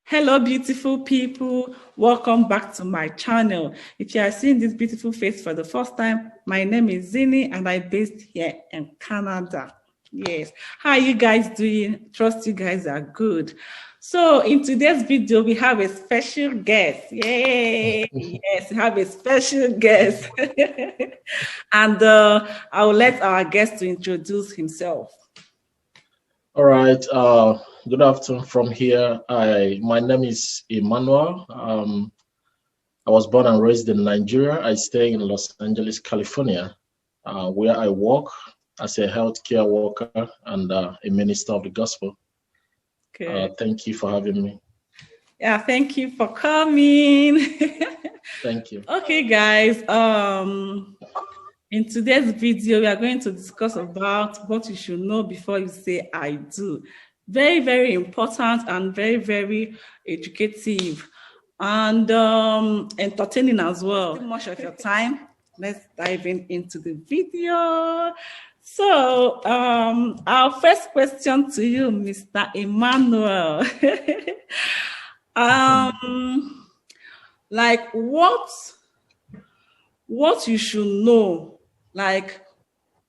Hello, beautiful people. Welcome back to my channel. If you are seeing this beautiful face for the first time, my name is Zini and I'm based here in Canada. Yes. How are you guys doing? Trust you guys are good. So in today's video, we have a special guest. Yay! Yes, we have a special guest. And I will let our guest to introduce himself. All right. Good afternoon from here. My name is Emmanuel. I was born and raised in Nigeria. I stay in Los Angeles, California, where I work as a healthcare worker and a minister of the gospel. Okay. Thank you for having me. Yeah, thank you for coming. Thank you. Okay, guys. In today's video, we are going to discuss about what you should know before you say I do. Very, very important and very, very educative and entertaining as well. Too much of your time. Let's dive into the video. So, our first question to you, Mr. Emmanuel. Like what you should know, like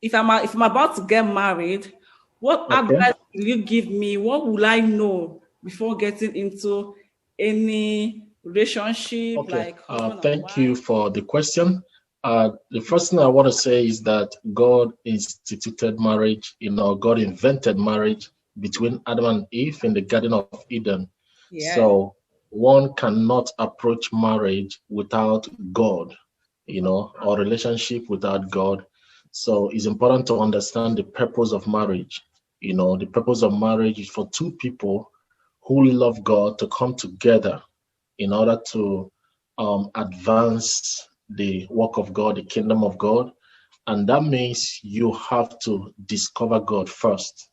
if I'm about to get married, what advice will you give me? What will I know before getting into any relationship? Okay. Thank you for the question. The first thing I want to say is that God instituted marriage. God invented marriage between Adam and Eve in the Garden of Eden. Yeah. So one cannot approach marriage without God, or relationship without God. So it's important to understand the purpose of marriage. The purpose of marriage is for two people who love God to come together in order to advance the work of God, the kingdom of God. And that means you have to discover God first.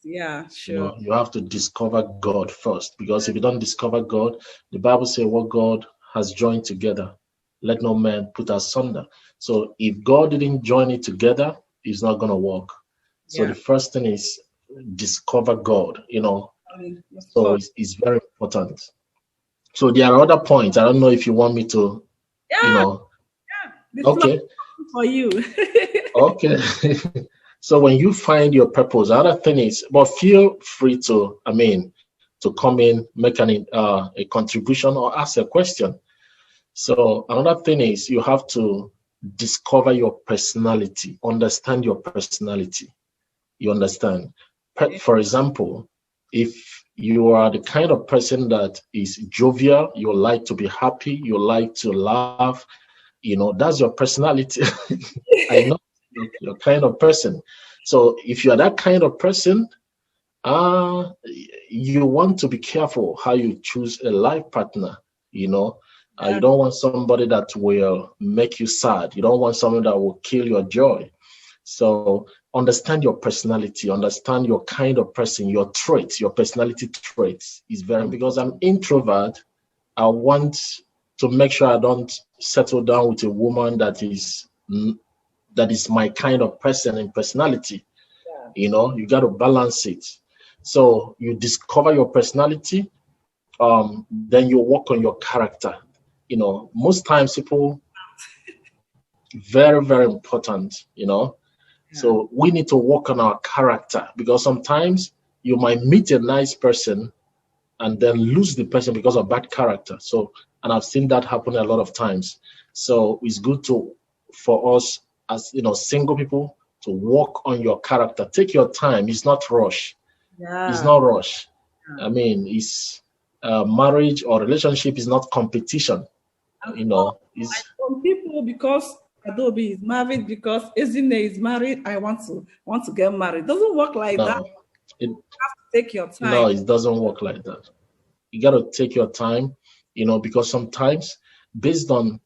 Yeah, sure. You have to discover God first, because if you don't discover God, the Bible says what God has joined together, let no man put asunder. So if God didn't join it together, it's not going to work. So the first thing is discover God, so it's very important. So there are other points. I don't know if you want me to, Okay. For you. Okay. So when you find your purpose, the other thing is, but feel free to, to come in, make a contribution or ask a question. So another thing is you have to discover your personality, understand your personality. You understand? For example, if you are the kind of person that is jovial, you like to be happy, you like to laugh, that's your personality. I know you're kind of person. So if you are that kind of person, you want to be careful how you choose a life partner, You don't want somebody that will make you sad. You don't want someone that will kill your joy. So understand your personality, understand your kind of person, your traits, your personality traits is very important. Because I'm introvert, I want to make sure I don't settle down with a woman that is my kind of person and personality. Yeah. You got to balance it. So you discover your personality, then you work on your character. Most times people, very, very important, Yeah. So we need to work on our character, because sometimes you might meet a nice person and then lose the person because of bad character. So, and I've seen that happen a lot of times. So it's good for us as, single people to work on your character. Take your time. It's not rush. Yeah. It's not rush. Yeah. It's marriage or relationship is not competition. It's some people, because Adobe is married, because Ezine is married, I want to get married. It doesn't work like that. You have to take your time. No, it doesn't work like that. You got to take your time, because sometimes based on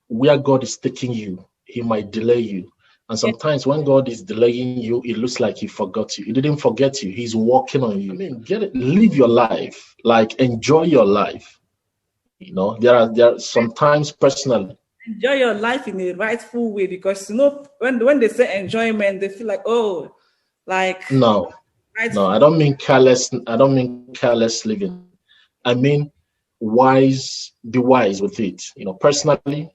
where God is taking you, he might delay you. And sometimes when God is delaying you, it looks like he forgot you. He didn't forget you. He's working on you. Live your life, enjoy your life. There are sometimes personally. Enjoy your life in a rightful way, because when they say enjoyment, they feel like, no, I don't mean careless living. I mean, be wise with it. Personally,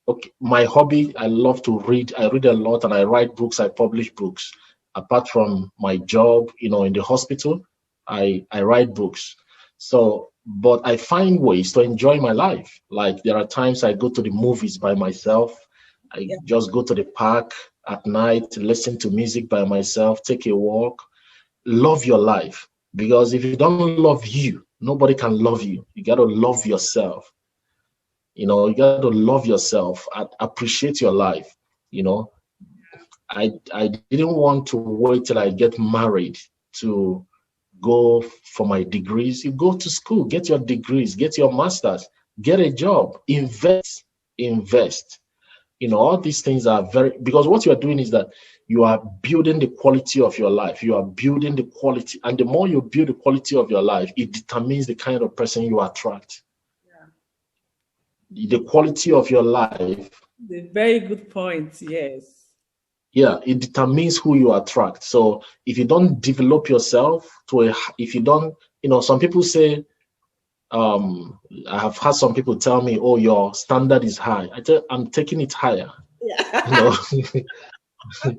okay, my hobby, I love to read. I read a lot and I write books, I publish books. Apart from my job, in the hospital, I write books. So, but I find ways to enjoy my life. Like there are times I go to the movies by myself. I Yeah. just go to the park at night, listen to music by myself, take a walk. Love your life. Because if you don't love you, nobody can love you. You got to love yourself. You got to love yourself and appreciate your life. You know, I didn't want to wait till I get married to go for my degrees. You go to school, get your degrees, get your masters, get a job, invest. All these things are because what you are doing is that you are building the quality of your life. You are building the quality. And the more you build the quality of your life, it determines the kind of person you attract. The quality of your life. A very good point. Yes. Yeah, it determines who you attract. So if you don't develop yourself if you don't, some people say, I have had some people tell me, "Oh, your standard is high." I'm taking it higher. Yeah.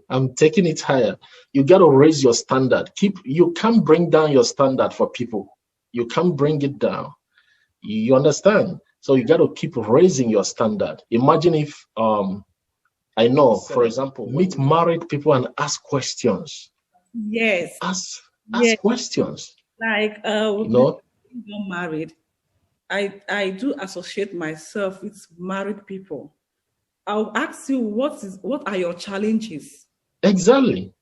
I'm taking it higher. You got to raise your standard. You can't bring down your standard for people. You can't bring it down. You understand? So you got to keep raising your standard. Imagine if I know, for example, meet married people and ask questions. Yes. Ask Yes. questions. Like not married. I do associate myself with married people. I'll ask you what are your challenges? Exactly.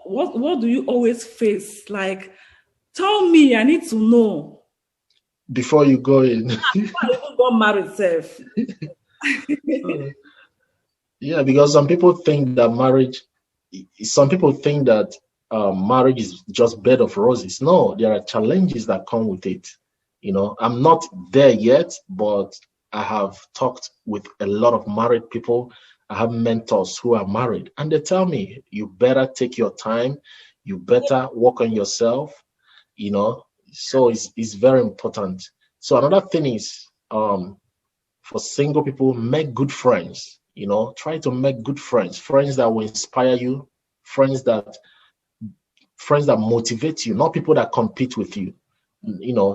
What do you always face? Like, tell me, I need to know. Before you go in. Before I even got married, self. Yeah, because some people think that marriage marriage is just bed of roses. No, there are challenges that come with it. I'm not there yet, but I have talked with a lot of married people. I have mentors who are married, and they tell me, you better take your time, you better work on yourself, so it's very important. So another thing is, for single people, make good friends. Try to make good friends that will inspire you, friends that motivate you, not people that compete with you.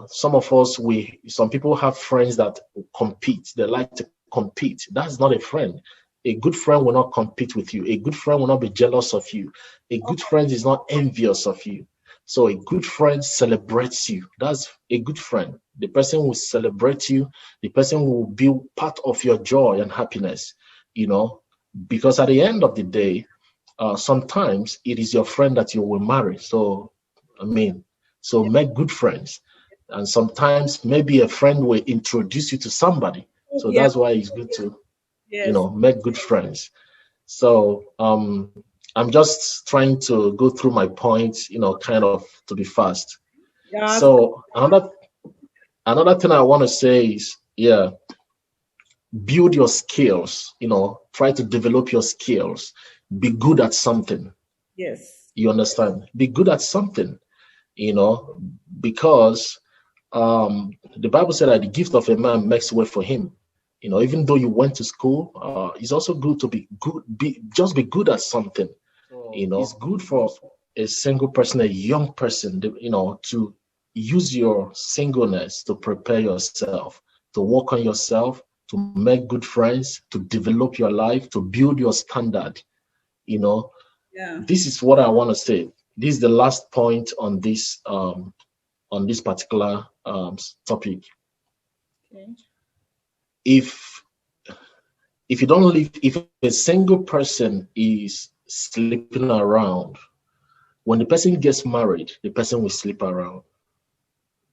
Some people have friends that compete. They like to compete. That's not a friend. A good friend will not compete with you. A good friend will not be jealous of you. A good friend is not envious of you. So a good friend celebrates you. That's a good friend. The person will celebrate you. The person will be part of your joy and happiness, because at the end of the day, sometimes it is your friend that you will marry. So make good friends. And sometimes maybe a friend will introduce you to somebody. So that's why it's good to, make good friends. So I'm just trying to go through my points, kind of to be fast. Yeah. So another thing I want to say is, build your skills, try to develop your skills. Be good at something. Yes. You understand? Be good at something, because the Bible said that the gift of a man makes way for him. Even though you went to school, it's also good to be good. Be good at something. It's good for a single person, a young person, to use your singleness to prepare yourself, to work on yourself, to make good friends, to develop your life, to build your standard. This is what I want to say. This is the last point on this particular topic. Okay. If you don't live, if a single person is sleeping around, when the person gets married, the person will sleep around.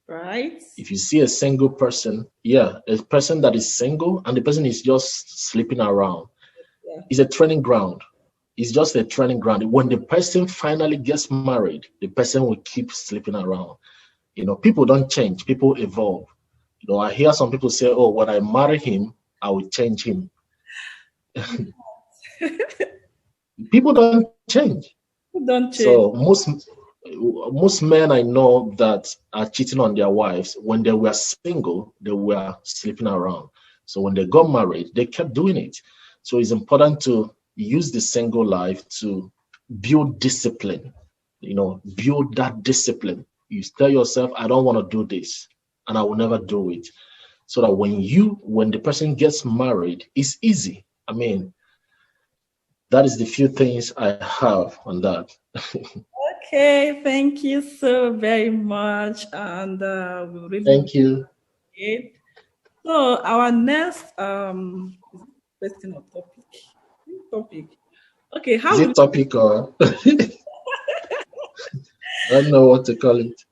Right. If you see a single person, a person that is single and the person is just sleeping around, it's a training ground. It's just a training ground. When the person finally gets married, the person will keep sleeping around. People don't change. People evolve. I hear some people say, "Oh, when I marry him, I will change him." People don't change. People don't change. So most men I know that are cheating on their wives, when they were single, they were sleeping around. So when they got married, they kept doing it. So it's important to use the single life to build discipline, build that discipline. You tell yourself, I don't want to do this, and I will never do it. So that when the person gets married, it's easy. I mean, that is the few things I have on that. Okay, thank you so very much, and we really Thank you. it. So our next question or topic. Okay, Is it topic or I don't know what to call it.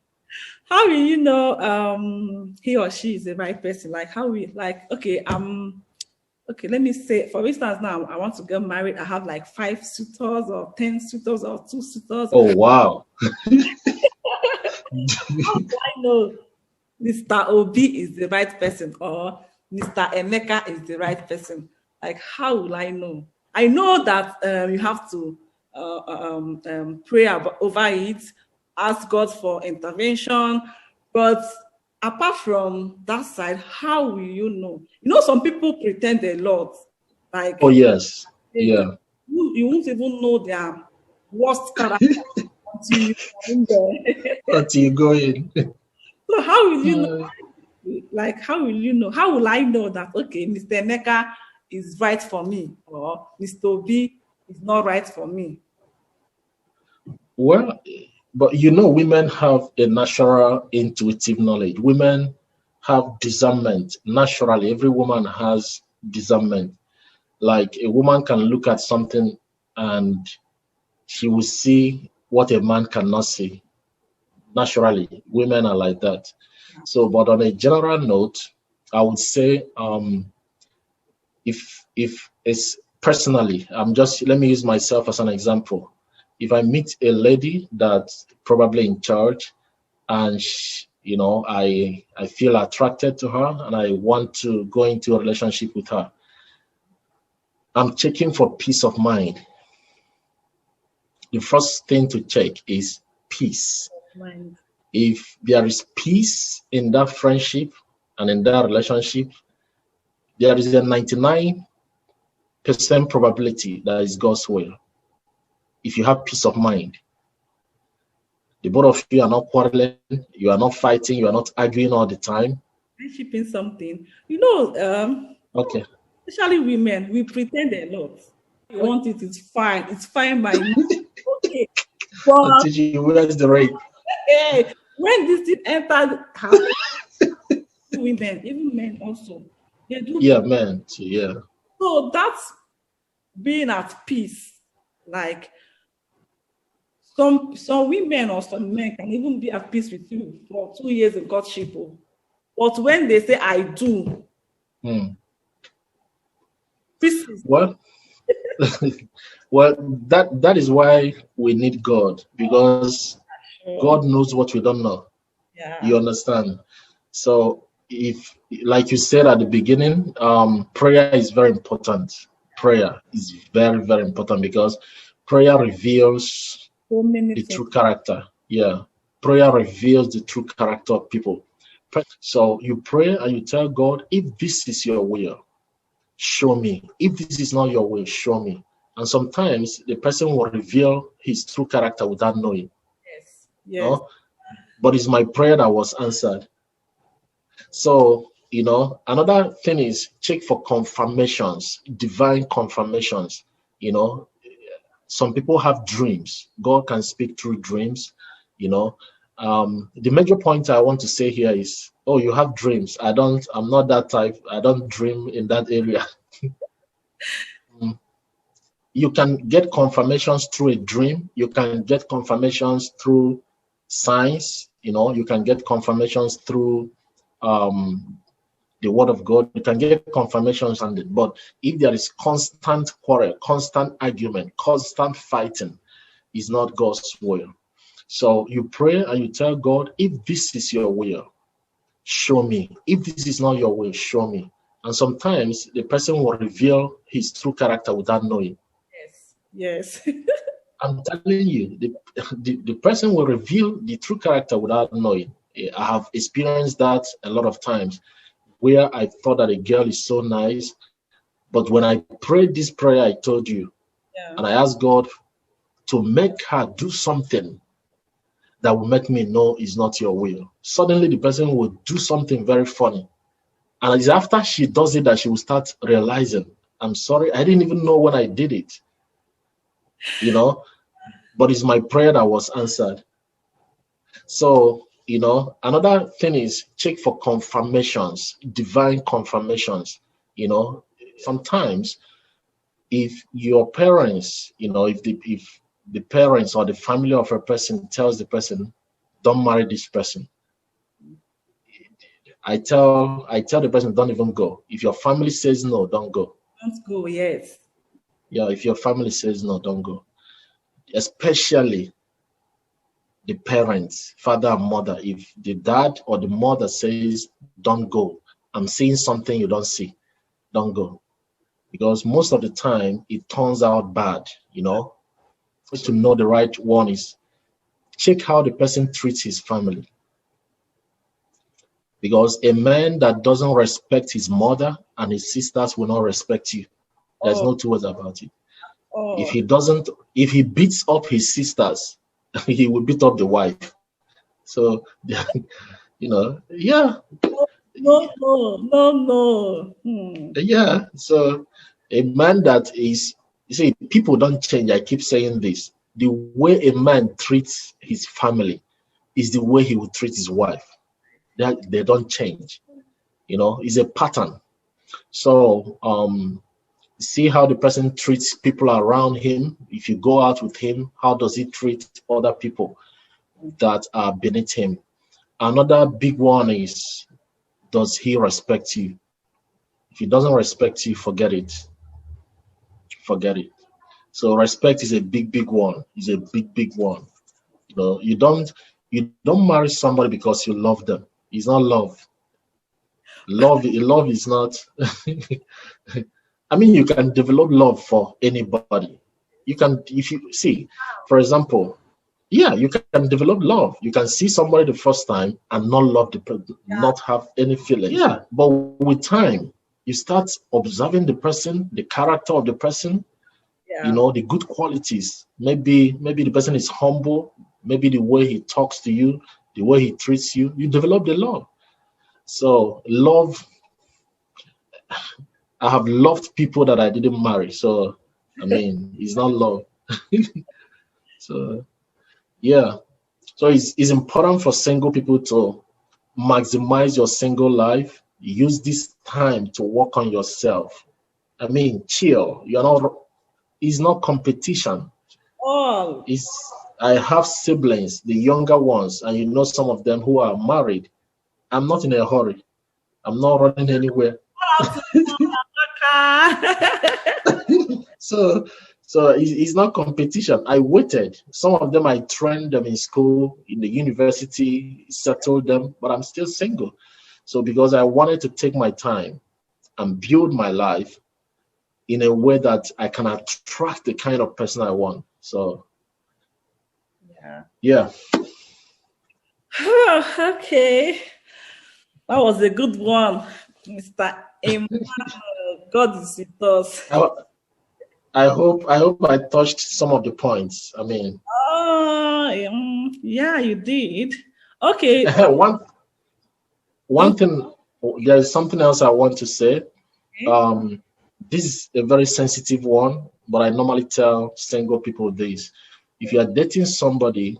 How will you know he or she is the right person? Like how we okay, let me say, for instance, now I want to get married. I have like 5 suitors or 10 suitors or 2 suitors. Oh wow. How do I know Mr. Obi is the right person or Mr. Emeka is the right person? Like, how will I know? I know that you have to pray over it, ask God for intervention, but apart from that side, how will you know? You know, some people pretend a lot. Like, oh yes, yeah. You won't even know their worst character until you go in there. Until you go in. So how will you know? Like, how will you know? How will I know that, okay, Mr. Emeka is right for me or Mr. Obi is not right for me? Well, but women have a natural intuitive knowledge. Women have discernment naturally. Every woman has discernment. Like a woman can look at something and she will see what a man cannot see. Naturally, women are like that. So, but on a general note, I would say, if it's personally, let me use myself as an example. If I meet a lady that's probably in charge, and I feel attracted to her, and I want to go into a relationship with her, I'm checking for peace of mind. The first thing to check is peace. Mind. If there is peace in that friendship and in that relationship, there is a 99% probability that is God's will. If you have peace of mind, the both of you are not quarreling, you are not fighting, you are not arguing all the time. Shipping something, Okay. Especially women, we pretend a lot. You want it, it's fine by me. Okay. But where's the rate? Hey, when this thing entered women, even men also, they do. Yeah, men too, yeah. So that's being at peace. Like some women or some men can even be at peace with you for 2 years in courtship. But when they say I do, peace is well, well, that is why we need God, because God knows what we don't know. Yeah. You understand? So if, like you said at the beginning, prayer is very important. Prayer is very, very important because prayer reveals the true character. Yeah. Prayer reveals the true character of people. So you pray and you tell God, if this is your will, show me. If this is not your will, show me. And sometimes the person will reveal his true character without knowing. Yes. Yes. But it's my prayer that was answered. So, another thing is check for confirmations, divine confirmations. Some people have dreams. God can speak through dreams. The major point I want to say here is, you have dreams. I'm not that type. I don't dream in that area. You can get confirmations through a dream. You can get confirmations through signs. You can get confirmations through the word of God. You can get confirmations on it. But if there is constant quarrel, constant argument, constant fighting, is not God's will. So you pray and you tell God, if this is your will, show me. If this is not your will, show me. And sometimes the person will reveal his true character without knowing. Yes. I'm telling you, the person will reveal the true character without knowing. I have experienced that a lot of times where I thought that a girl is so nice, but when I prayed this prayer I told you, and I asked God to make her do something that will make me know it's not your will, suddenly the person will do something very funny. And it's after she does it that she will start realizing, I'm sorry, I didn't even know when I did it. You know, but it's my prayer that was answered. So, another thing is check for confirmations, divine confirmations. Sometimes if your parents, if the parents or the family of a person tells the person, don't marry this person, I tell the person, don't even go. If your family says no, don't go. Don't go, yes. Yeah, if your family says no, don't go. Especially the parents, father and mother. If the dad or the mother says, don't go, I'm seeing something you don't see, don't go. Because most of the time it turns out bad, To know the right one is check how the person treats his family. Because a man that doesn't respect his mother and his sisters will not respect you. There's no two ways about it. If he beats up his sisters, he will beat up the wife. So, yeah. No. Yeah. So a man that is, you see, people don't change. I keep saying this. The way a man treats his family is the way he will treat his wife. They don't change. It's a pattern. So see how the person treats people around him. If you go out with him, how does he treat other people that are beneath him? Another big one is, does he respect you? If he doesn't respect you, forget it. Forget it. So respect is a big one. It's a big one. You don't marry somebody because you love them. It's not love. Love is not. I mean, you can develop love for anybody. You can, if you see, for example, yeah, you can develop love. You can see somebody the first time and not love the person, not have any feelings. Yeah, but with time, you start observing the person, the character of the person, the good qualities. Maybe the person is humble. Maybe the way he talks to you, the way he treats you, you develop the love. So love, I have loved people that I didn't marry. So, I mean, it's not love. So, yeah. So it's important for single people to maximize your single life. Use this time to work on yourself. I mean, chill. It's not competition. I have siblings, the younger ones, and some of them who are married. I'm not in a hurry. I'm not running anywhere. So it's not competition. I waited. Some of them I trained them in school, in the university, settled them, but I'm still single. So because I wanted to take my time and build my life in a way that I can attract the kind of person I want. So yeah. Okay. That was a good one, Mr. Emmanuel. God is with us. I hope I touched some of the points. I mean, yeah, you did. Okay. One thing, there's something else I want to say. Okay. This is a very sensitive one, but I normally tell single people this. If you are dating somebody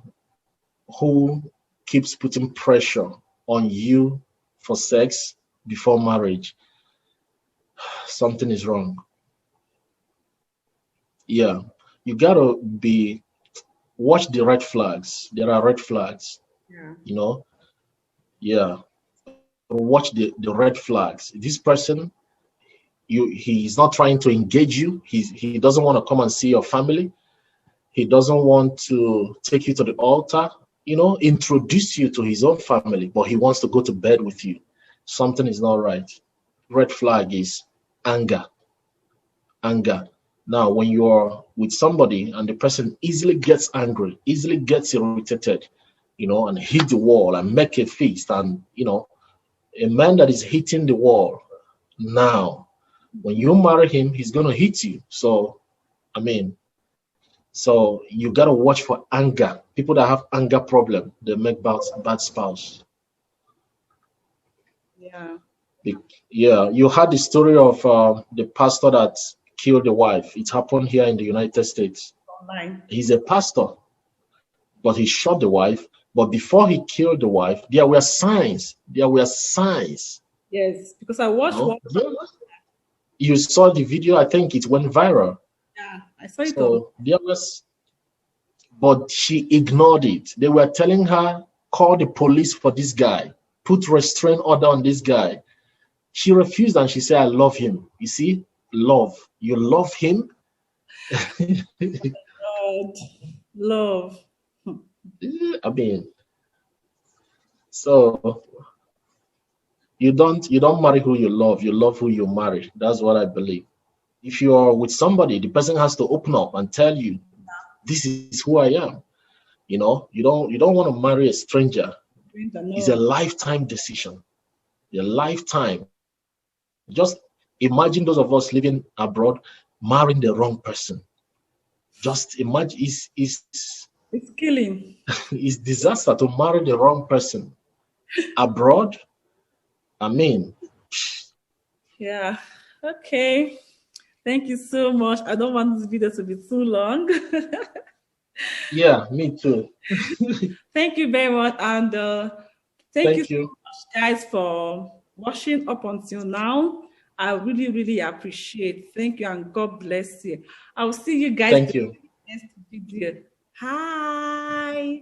who keeps putting pressure on you for sex before marriage, something is wrong. Yeah, you gotta watch the red flags. There are red flags. Yeah. Watch the red flags. This person, he's not trying to engage you. He doesn't want to come and see your family. He doesn't want to take you to the altar, introduce you to his own family, but he wants to go to bed with you. Something is not right. Red flag is anger. Now, when you're with somebody and the person easily gets angry, easily gets irritated, and hit the wall and make a fist, and a man that is hitting the wall now, when you marry him, he's going to hit you. So, so you got to watch for anger. People that have anger problem, they make bad spouse. Yeah. Yeah, you had the story of the pastor that killed the wife. It happened here in the United States. Online. He's a pastor, but he shot the wife. But before he killed the wife, there were signs. There were signs. Yes, because I watched one. You saw the video. I think it went viral. Yeah, I saw it. So there was, but she ignored it. They were telling her, call the police for this guy, put restraint order on this guy. She refused and she said, I love him. You see, love. You love him? God, love. So you don't marry who you love who you marry. That's what I believe. If you're with somebody, the person has to open up and tell you, this is who I am. You don't want to marry a stranger. It's a lifetime decision. A lifetime. Just imagine those of us living abroad marrying the wrong person. Just imagine, it's killing. It's disaster to marry the wrong person abroad. Yeah. Okay. Thank you so much. I don't want this video to be too long. Yeah, me too. Thank you very much, and thank you so much, guys, for watching up until now. I really, really appreciate. Thank you, and God bless you. I will see you guys in the next video. Hi.